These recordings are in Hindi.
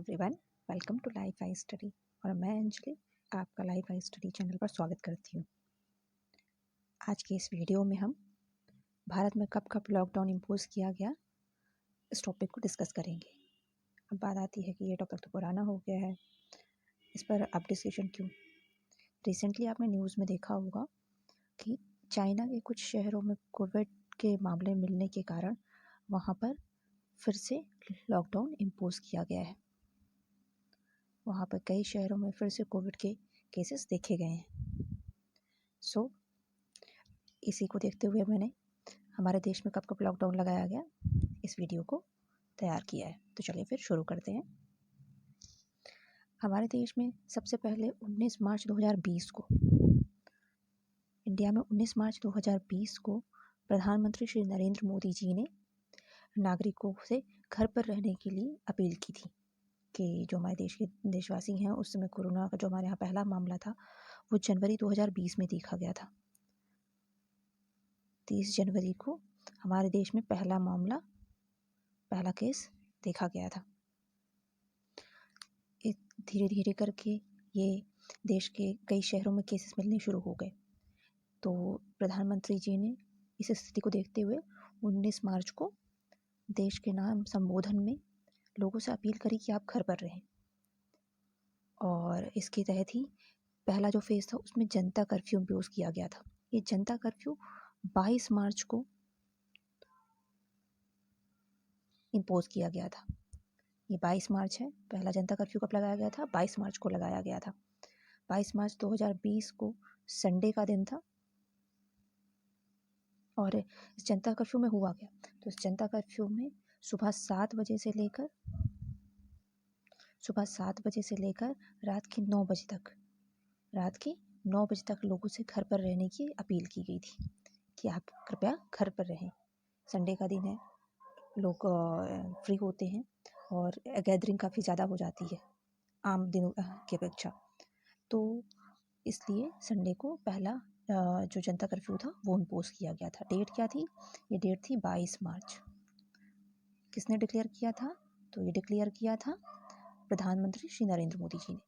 Everyone, welcome to life I study. और मैं अंजलि आपका लाइफ आई स्टडी चैनल पर स्वागत करती हूँ। आज के इस वीडियो में हम भारत में कब कब लॉकडाउन इम्पोज किया गया इस टॉपिक को डिस्कस करेंगे। अब बात आती है कि ये टॉपिक तो पुराना हो गया है, इस पर अब डिस्कशन क्यों। रिसेंटली आपने न्यूज़ में देखा होगा कि चाइना के कुछ शहरों में कोविड के मामले मिलने के कारण वहाँ पर फिर से लॉकडाउन इम्पोज किया गया है। वहाँ पर कई शहरों में फिर से कोविड के केसेस देखे गए हैं। सो इसी को देखते हुए मैंने हमारे देश में कब कब लॉकडाउन लगाया गया इस वीडियो को तैयार किया है। तो चलिए फिर शुरू करते हैं। हमारे देश में सबसे पहले 19 मार्च 2020 को इंडिया में 19 मार्च 2020 को प्रधानमंत्री श्री नरेंद्र मोदी जी ने नागरिकों से घर पर रहने के लिए अपील की थी कि जो हमारे देश के देशवासी हैं, उस समय कोरोना का जो हमारे यहाँ पहला मामला था वो जनवरी 2020 में देखा गया था। 30 जनवरी को हमारे देश में पहला केस देखा गया था। धीरे धीरे करके ये देश के कई शहरों में केसेस मिलने शुरू हो गए। तो प्रधानमंत्री जी ने इस स्थिति को देखते हुए 19 मार्च को देश के नाम संबोधन में लोगों से अपील करी कि आप घर पर रहें। और इसके तहत ही पहला जो फेज़ था उसमें जनता कर्फ्यू इम्पोज किया गया था। ये जनता कर्फ्यू 22 मार्च को इम्पोज किया गया था। ये 22 मार्च है। पहला जनता कर्फ्यू कब लगाया गया था? 22 मार्च को लगाया गया था। 22 मार्च 2020 को संडे का दिन था। और इस जनता कर्फ्यू में हुआ क्या? तो इस जनता कर्फ्यू में सुबह 7 बजे से लेकर रात की 9 बजे तक लोगों से घर पर रहने की अपील की गई थी कि आप कृपया घर पर रहें। संडे का दिन है, लोग फ्री होते हैं और गैदरिंग काफ़ी ज़्यादा हो जाती है आम दिनों की अपेक्षा। तो इसलिए संडे को पहला जो जनता कर्फ्यू था वो इम्पोज किया गया था। डेट क्या थी? ये डेट थी 22 मार्च। किसने डिक्लेयर किया था? तो ये डिक्लेयर किया था प्रधानमंत्री श्री नरेंद्र मोदी जी ने।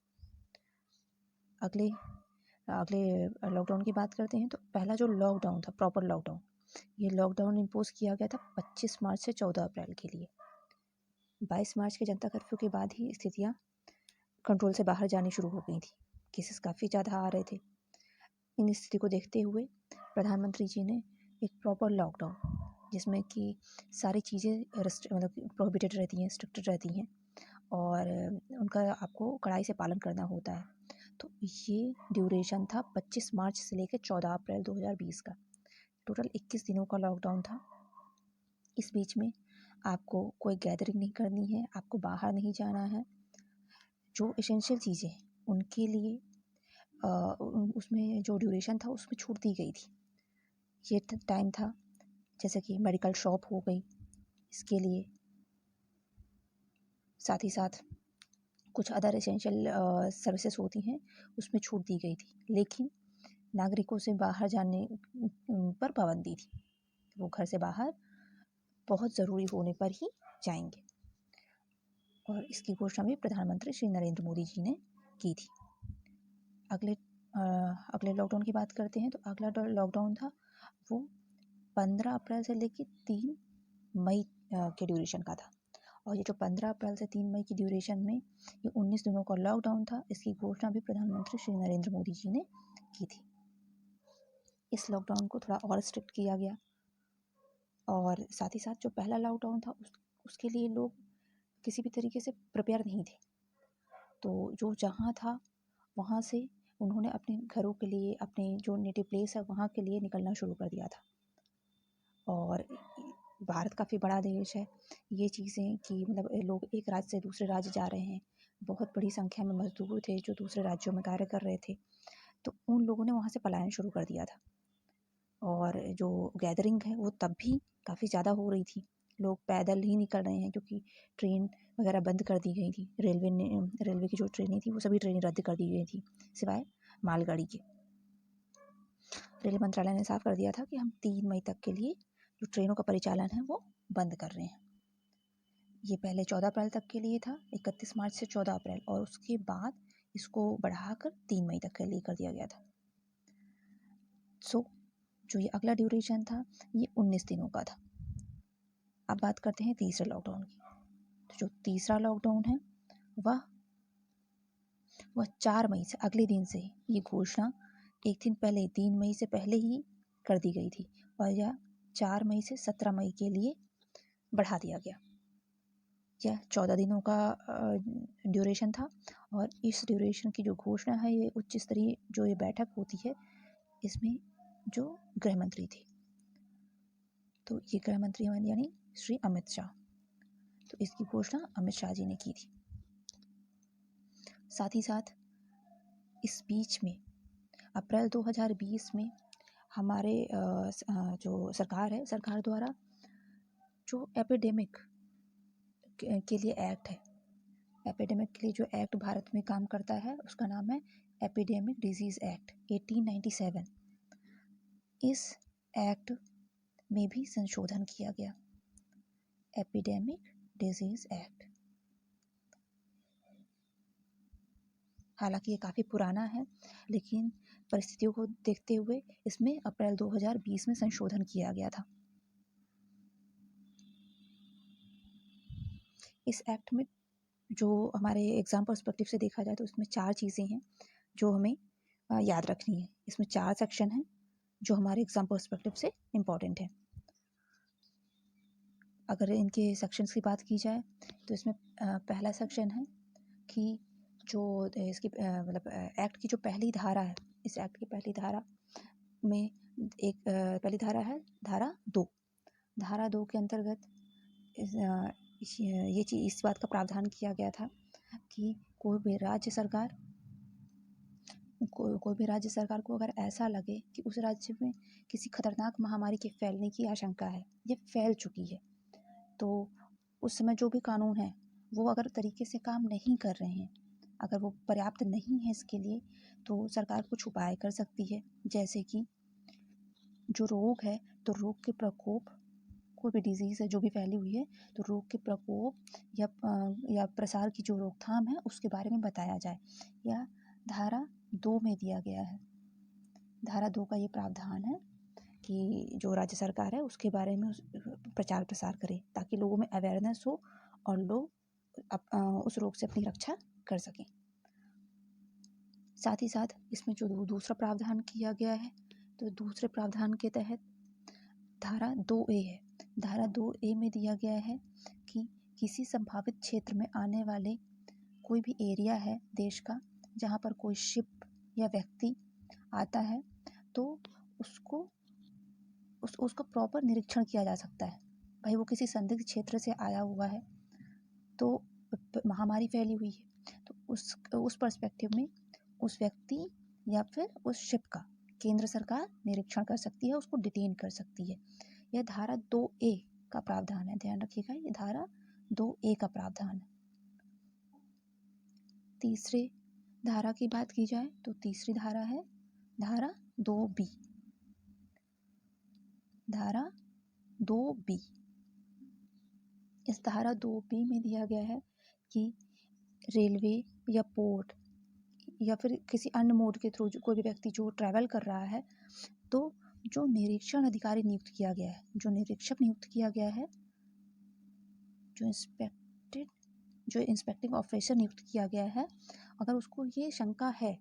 अगले लॉकडाउन की बात करते हैं। तो पहला जो लॉकडाउन था, प्रॉपर लॉकडाउन, ये लॉकडाउन इम्पोज किया गया था 25 मार्च से 14 अप्रैल के लिए। 22 मार्च के जनता कर्फ्यू के बाद ही स्थितियाँ कंट्रोल से बाहर जानी शुरू हो गई थी। केसेस काफ़ी ज़्यादा आ रहे थे। इन स्थिति को देखते हुए प्रधानमंत्री जी ने एक प्रॉपर लॉकडाउन, जिसमें कि सारी चीज़ें प्रोहिबिटेड रहती हैं, स्ट्रिक्टेड रहती हैं और उनका आपको कड़ाई से पालन करना होता है। तो ये ड्यूरेशन था 25 मार्च से लेकर 14 अप्रैल 2020 का। टोटल 21 दिनों का लॉकडाउन था। इस बीच में आपको कोई गैदरिंग नहीं करनी है, आपको बाहर नहीं जाना है। जो एसेंशियल चीज़ें उनके लिए उसमें जो ड्यूरेशन था उसमें छूट दी गई थी। ये टाइम था जैसे कि मेडिकल शॉप हो गई, इसके लिए साथ ही साथ कुछ अदर एसेंशियल सर्विसेज होती हैं उसमें छूट दी गई थी। लेकिन नागरिकों से बाहर जाने पर पाबंदी थी। वो घर से बाहर बहुत ज़रूरी होने पर ही जाएंगे। और इसकी घोषणा भी प्रधानमंत्री श्री नरेंद्र मोदी जी ने की थी। अगले लॉकडाउन की बात करते हैं। तो अगला लॉकडाउन था वो 15 अप्रैल से लेकर 3 मई के ड्यूरेशन का था। और ये जो 15 अप्रैल से 3 मई की ड्यूरेशन में ये 19 दिनों का लॉकडाउन था। इसकी घोषणा भी प्रधानमंत्री श्री नरेंद्र मोदी जी ने की थी। इस लॉकडाउन को थोड़ा और स्ट्रिक्ट किया गया और साथ ही साथ जो पहला लॉकडाउन था उसके लिए लोग किसी भी तरीके से प्रिपेयर नहीं थे। तो जो जहाँ था वहाँ से उन्होंने अपने घरों के लिए, अपने जो नेटिव प्लेस है वहाँ के लिए निकलना शुरू कर दिया था। और भारत काफ़ी बड़ा देश है। ये चीज़ें कि मतलब लोग एक राज्य से दूसरे राज्य जा रहे हैं, बहुत बड़ी संख्या में मजदूर थे जो दूसरे राज्यों में कार्य कर रहे थे, तो उन लोगों ने वहाँ से पलायन शुरू कर दिया था। और जो गैदरिंग है वो तब भी काफ़ी ज़्यादा हो रही थी। लोग पैदल ही निकल रहे हैं क्योंकि ट्रेन वगैरह बंद कर दी गई थी। रेलवे की जो ट्रेनें थी वो सभी ट्रेनें रद्द कर दी गई थी सिवाय मालगाड़ी के। रेल मंत्रालय ने साफ कर दिया था कि हम 3 मई तक के लिए जो ट्रेनों का परिचालन है वो बंद कर रहे हैं। ये पहले 14 अप्रैल तक के लिए था, 31 मार्च से 14 अप्रैल, और उसके बाद इसको बढ़ाकर 3 मई तक के लिए कर दिया गया था। सो जो ये अगला ड्यूरेशन था ये 19 दिनों का था। अब बात करते हैं तीसरे लॉकडाउन की। तो जो तीसरा लॉकडाउन है वह 4 मई से अगले दिन से ये घोषणा एक दिन पहले 3 मई से पहले ही कर दी गई थी, और यह 4 मई से 17 मई के लिए बढ़ा दिया गया। यह 14 दिनों का ड्यूरेशन था, और इस ड्यूरेशन की जो घोषणा है ये उच्च स्तरीय जो ये बैठक होती है इसमें जो गृह मंत्री थे, तो ये गृह मंत्री यानी श्री अमित शाह, तो इसकी घोषणा अमित शाह जी ने की थी। साथ ही साथ इस बीच में अप्रैल 2020 में हमारे जो सरकार है, सरकार द्वारा जो एपिडेमिक के लिए एक्ट है, एपिडेमिक के लिए जो एक्ट भारत में काम करता है उसका नाम है एपिडेमिक डिजीज़ एक्ट 1897। इस एक्ट में भी संशोधन किया गया, एपिडेमिक डिजीज़ एक्ट। हालांकि ये काफ़ी पुराना है, लेकिन परिस्थितियों को देखते हुए इसमें अप्रैल 2020 में संशोधन किया गया था। इस एक्ट में जो हमारे एग्ज़ाम पर्सपेक्टिव से देखा जाए तो इसमें 4 चीज़ें हैं जो हमें याद रखनी है। इसमें 4 सेक्शन हैं जो हमारे एग्ज़ाम पर्सपेक्टिव से इम्पॉर्टेंट है। अगर इनके सेक्शंस की बात की जाए तो इसमें पहला सेक्शन है कि जो इसकी मतलब एक्ट की जो पहली धारा है, इस एक्ट की पहली धारा में एक पहली धारा है धारा 2। धारा 2 के अंतर्गत ये चीज़ इस बात का प्रावधान किया गया था कि कोई भी राज्य सरकार को अगर ऐसा लगे कि उस राज्य में किसी खतरनाक महामारी के फैलने की आशंका है, ये फैल चुकी है, तो उस समय जो भी कानून है वो अगर तरीके से काम नहीं कर रहे हैं, अगर वो पर्याप्त नहीं है इसके लिए, तो सरकार कुछ उपाय कर सकती है। जैसे कि जो रोग है, तो रोग के प्रकोप, कोई भी डिजीज़ है जो भी फैली हुई है, तो रोग के प्रकोप या प्रसार की जो रोकथाम है उसके बारे में बताया जाए, या धारा 2 में दिया गया है। धारा 2 का ये प्रावधान है कि जो राज्य सरकार है उसके बारे में प्रचार प्रसार करे ताकि लोगों में अवेयरनेस हो और लोग उस रोग से अपनी रक्षा कर सकें। साथ ही साथ इसमें जो दूसरा प्रावधान किया गया है, तो दूसरे प्रावधान के तहत धारा 2A है। धारा 2A में दिया गया है कि किसी संभावित क्षेत्र में आने वाले कोई भी एरिया है देश का जहाँ पर कोई शिप या व्यक्ति आता है, तो उसका प्रॉपर निरीक्षण किया जा सकता है। भाई वो किसी संदिग्ध क्षेत्र से आया हुआ है, तो महामारी फैली हुई है, तो उस पर्सपेक्टिव में उस व्यक्ति या फिर उस शिप का केंद्र सरकार निरीक्षण कर सकती है, उसको डिटेन कर सकती है। यह धारा 2A का प्रावधान है, ध्यान रखिएगा, ये धारा 2A का प्रावधान है। तीसरे धारा की बात की जाए तो तीसरी धारा है धारा 2B। धारा 2B, इस धारा 2B में दिया गया है कि रेलवे या पोर्ट या फिर किसी अन्य मोड के थ्रू कोई भी व्यक्ति जो ट्रैवल कर रहा है, तो जो निरीक्षण अधिकारी नियुक्त किया गया है, जो निरीक्षक नियुक्त किया गया है, जो इंस्पेक्टिंग ऑफिसर नियुक्त किया गया है, अगर उसको ये शंका है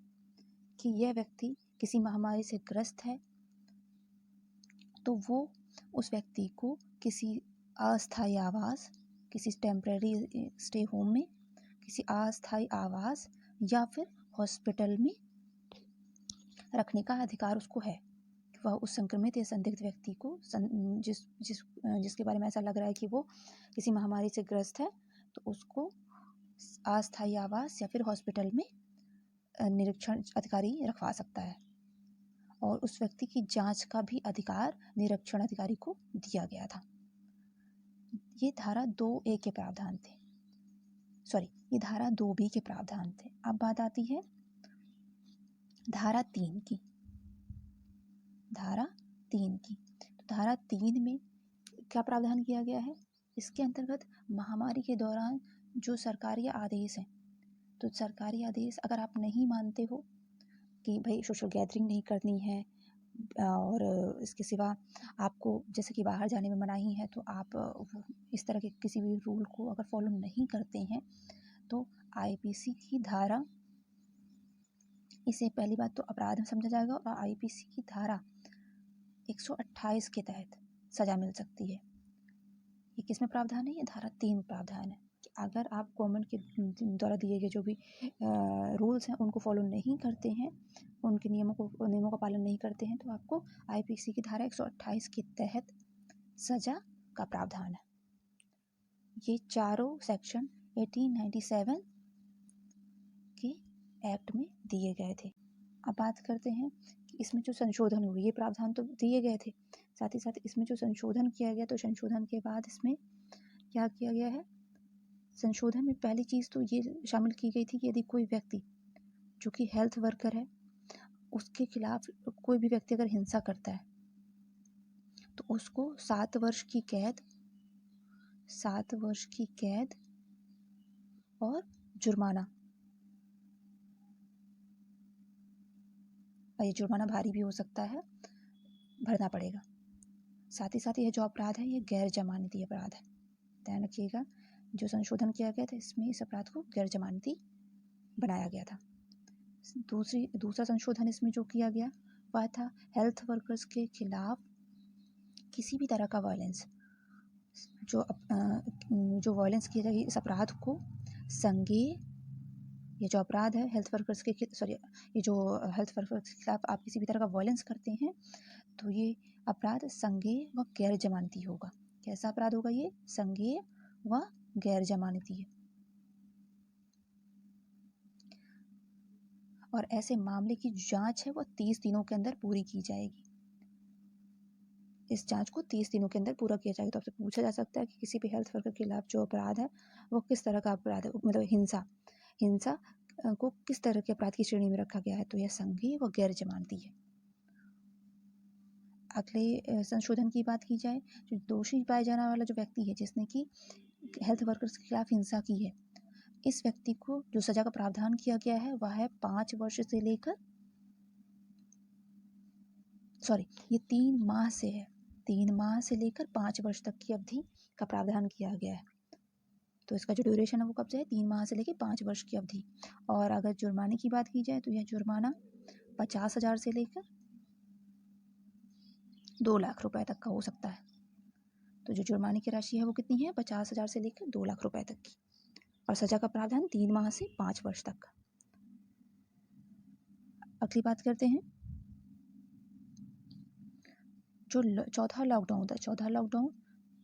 कि यह व्यक्ति किसी महामारी से ग्रस्त है, तो वो उस व्यक्ति को किसी अस्थायी आवास, किसी टेम्परेरी स्टे होम में, किसी अस्थायी आवास या फिर हॉस्पिटल में रखने का अधिकार उसको है। वह उस संक्रमित या संदिग्ध व्यक्ति को जिसके बारे में ऐसा लग रहा है कि वो किसी महामारी से ग्रस्त है, तो उसको अस्थायी आवास या फिर हॉस्पिटल में निरीक्षण अधिकारी रखवा सकता है, और उस व्यक्ति की जांच का भी अधिकार निरीक्षण अधिकारी को दिया गया था। ये धारा 2A के प्रावधान थे, ये धारा 2B के प्रावधान थे। अब बात आती है धारा 3 की। धारा 3 की, तो धारा 3 में क्या प्रावधान किया गया है इसके अंतर्गत महामारी के दौरान जो सरकारी आदेश हैं, तो सरकारी आदेश अगर आप नहीं मानते हो कि भाई सोशल गैदरिंग नहीं करनी है, और इसके सिवा आपको जैसे कि बाहर जाने में मनाही है, तो आप इस तरह के किसी भी रूल को अगर फॉलो नहीं करते हैं, तो आईपीसी की धारा, इसे पहली बात तो अपराध समझा जाएगा, और आईपीसी की धारा 128 के तहत सजा मिल सकती है। ये किस में प्रावधान है? ये धारा 3 प्रावधान है कि अगर आप गवर्नमेंट के द्वारा दिए गए जो भी रूल्स हैं उनको फॉलो नहीं करते हैं, उनके नियमों का पालन नहीं करते हैं, तो आपको आईपीसी की धारा 128 के तहत सजा का प्रावधान है। ये चारों सेक्शन 1897 के एक्ट में दिए गए थे। अब बात करते हैं कि इसमें जो संशोधन हुए, ये प्रावधान तो दिए गए थे, साथ ही साथ इसमें जो संशोधन किया गया, तो संशोधन के बाद इसमें क्या किया गया है? संशोधन में पहली चीज़ तो ये शामिल की गई थी कि यदि कोई व्यक्ति जो कि हेल्थ वर्कर है, उसके खिलाफ कोई भी व्यक्ति अगर हिंसा करता है, तो उसको 7 वर्ष की कैद और जुर्माना, और ये जुर्माना भारी भी हो सकता है, भरना पड़ेगा। साथ ही साथ यह जो अपराध है, ये गैर जमानती अपराध है। ध्यान रखिएगा, जो संशोधन किया गया था इसमें इस अपराध को गैर जमानती बनाया गया था। दूसरा संशोधन इसमें जो किया गया वह था हेल्थ वर्कर्स के खिलाफ किसी भी तरह का वायलेंस, जो वायलेंस किया जाएगी, इस अपराध को संज्ञेय, ये जो अपराध है हेल्थ वर्कर्स के खिलाफ आप किसी भी तरह का वायलेंस करते हैं, तो ये अपराध संज्ञेय व गैर जमानती होगा। कैसा अपराध होगा? ये संज्ञेय व गैर जमानती है। और ऐसे मामले की जांच है वो 30 दिनों के अंदर पूरी की जाएगी। इस जांच को 30 दिनों के अंदर पूरा किया जाएगा। तो आपसे पूछा जा सकता है कि किसी भी हेल्थ वर्कर के खिलाफ जो अपराध है वो किस तरह का अपराध है, मतलब हिंसा को किस तरह के अपराध की श्रेणी में रखा गया है, तो यह संज्ञेय व गैर जमानती है। अगले संशोधन की बात की जाए, जो दोषी पाया जाने वाला जो व्यक्ति है जिसने कि हेल्थ वर्कर्स के खिलाफ हिंसा की है, इस व्यक्ति को जो सजा का प्रावधान किया गया है वह है 5 वर्ष से लेकर ये 3 माह से है, 3 माह से लेकर 5 वर्ष तक की अवधि का प्रावधान किया गया है। तो इसका जो ड्यूरेशन है वो कब से है? 3 माह से लेकर 5 वर्ष की अवधि। और अगर जुर्माने की बात की जाए तो यह जुर्माना 50,000 से लेकर 2 लाख रुपए तक का हो सकता है। तो जो जुर्माने की राशि है वो कितनी है? 50,000 से लेकर 2 लाख रुपए तक की, और सजा का प्रावधान 3 माह से 5 वर्ष तक का। अगली बात करते हैं, जो चौथा लॉकडाउन था, चौथा लॉकडाउन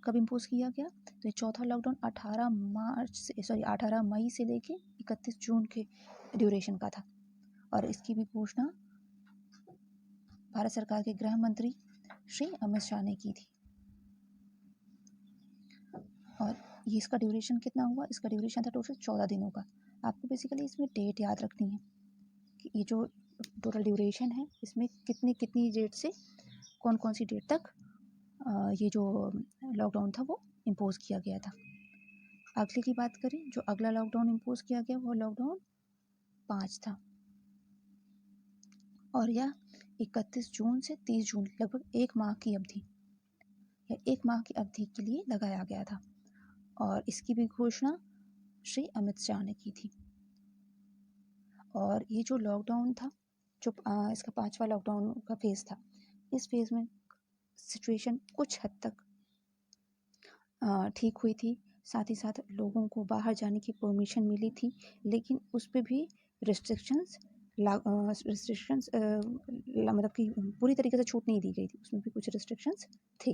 कब इम्पोज किया गया? तो ये चौथा लॉकडाउन 18 मई से लेके 31 जून के ड्यूरेशन का था, और इसकी भी घोषणा भारत सरकार के गृह मंत्री श्री अमित शाह ने की थी। और ये इसका ड्यूरेशन कितना हुआ? इसका ड्यूरेशन था टोटल 14 दिनों का। आपको बेसिकली इसमें डेट याद रखनी है कि ये जो टोटल ड्यूरेशन है इसमें कितनी डेट से कौन कौन सी डेट तक ये जो लॉकडाउन था वो इम्पोज किया गया था। अगले की बात करें, जो अगला लॉकडाउन इम्पोज किया गया वो लॉकडाउन 5 था, और यह 31 जून से 30 जून लगभग 1 माह की अवधि के लिए लगाया गया था, और इसकी भी घोषणा श्री अमित शाह ने की थी। और ये जो लॉकडाउन था, जो इसका 5वां लॉकडाउन का फेज़ था, इस फेज़ में सिचुएशन कुछ हद तक ठीक हुई थी। साथ ही साथ लोगों को बाहर जाने की परमिशन मिली थी, लेकिन उस पर भी रिस्ट्रिक्शंस मतलब कि पूरी तरीके से छूट नहीं दी गई थी, उसमें भी कुछ रिस्ट्रिक्शंस थे।